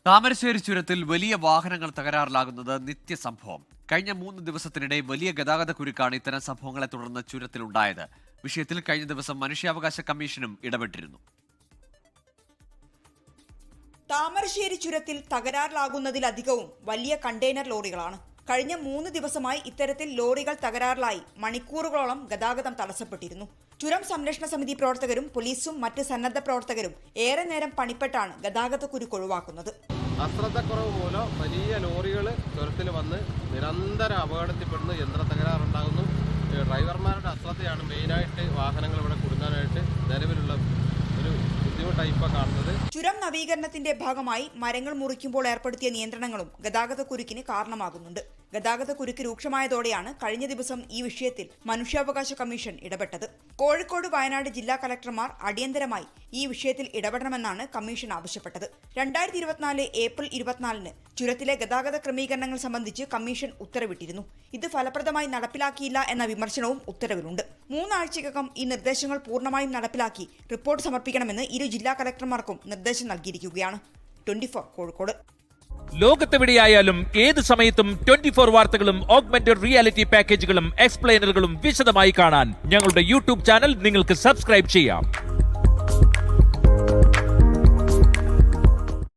താമരശ്ശേരി ചുരത്തിൽ വലിയ വാഹനങ്ങൾ തകരാറിലാകുന്നത് നിത്യസംഭവം. കഴിഞ്ഞ 3 ദിവസത്തിനിടെ വലിയ ഗതാഗത കുരുക്കാണ് ഇത്തരം സംഭവങ്ങളെ തുടർന്ന് ചുരത്തിലുണ്ടായത്. വിഷയത്തിൽ കഴിഞ്ഞ ദിവസം മനുഷ്യാവകാശ കമ്മീഷനും ഇടപെട്ടിരുന്നു. താമരശ്ശേരി ചുരത്തിൽ തകരാറിലാകുന്നതിലധികവും വലിയ കണ്ടെയ്നർ ലോറികളാണ്. കഴിഞ്ഞ 3 ദിവസമായി ഇത്തരത്തിൽ ലോറികൾ തകരാറിലായി മണിക്കൂറുകളോളം ഗതാഗതം തടസ്സപ്പെട്ടിരുന്നു. ചുരം സംരക്ഷണ സമിതി പ്രവർത്തകരും പോലീസും മറ്റ് സന്നദ്ധ പ്രവർത്തകരും ഏറെ നേരം പണിപ്പെട്ടാണ് ഗതാഗത കുരുക്ക് ഒഴിവാക്കുന്നത്. അശ്രദ്ധക്കുറവ് മൂലം വലിയ ലോറികൾ ചുരത്തിൽ വന്ന് നിരന്തരം അപകടത്തിൽപ്പെടുന്നു, യന്ത്ര തകരാറുണ്ടാകുന്നു. ഡ്രൈവർമാരുടെ അശ്രദ്ധയാണ് മെയിനായിട്ട് വാഹനങ്ങൾ ഇവിടെ കുടുങ്ങാനായിട്ട് നിലവിലുള്ള ഒരു ബുദ്ധിമുട്ടായി ഇപ്പോൾ കാണുന്നത്. ചുരം നവീകരണത്തിന്റെ ഭാഗമായി മരങ്ങൾ മുറിക്കുമ്പോൾ ഏർപ്പെടുത്തിയ നിയന്ത്രണങ്ങളും ഗതാഗത കുരുക്കിന് കാരണമാകുന്നുണ്ട്. ഗതാഗത കുരുക്ക് രൂക്ഷമായതോടെയാണ് കഴിഞ്ഞ ദിവസം ഈ വിഷയത്തിൽ മനുഷ്യാവകാശ കമ്മീഷൻ ഇടപെട്ടത്. കോഴിക്കോട്, വയനാട് ജില്ലാ കളക്ടർമാർ അടിയന്തരമായി ഈ വിഷയത്തിൽ ഇടപെടണമെന്നാണ് കമ്മീഷൻ ആവശ്യപ്പെട്ടത്. 2024 ഏപ്രിൽ 24-ന് ചുരത്തിലെ ഗതാഗത ക്രമീകരണങ്ങൾ സംബന്ധിച്ച് കമ്മീഷൻ ഉത്തരവിട്ടിരുന്നു. ഇത് ഫലപ്രദമായി നടപ്പിലാക്കിയില്ല എന്ന വിമർശനവും ഉത്തരവിലുണ്ട്. 3 ആഴ്ചയ്ക്കകം ഈ നിർദ്ദേശങ്ങൾ പൂർണ്ണമായും നടപ്പിലാക്കി റിപ്പോർട്ട് സമർപ്പിക്കണമെന്ന് ഇരു ജില്ലാ കളക്ടർമാർക്കും നിർദ്ദേശം നൽകിയിരിക്കുകയാണ്. 24 കോഴിക്കോട്. ലോകത്തെവിടെയായാലും ഏത് സമയത്തും 24 വാർത്തകളും ഓഗ്മെന്റഡ് റിയാലിറ്റി പാക്കേജുകളും എക്സ്പ്ലെയിനറുകളും വിശദമായി കാണാൻ ഞങ്ങളുടെ യൂട്യൂബ് ചാനൽ നിങ്ങൾക്ക് സബ്സ്ക്രൈബ് ചെയ്യാം.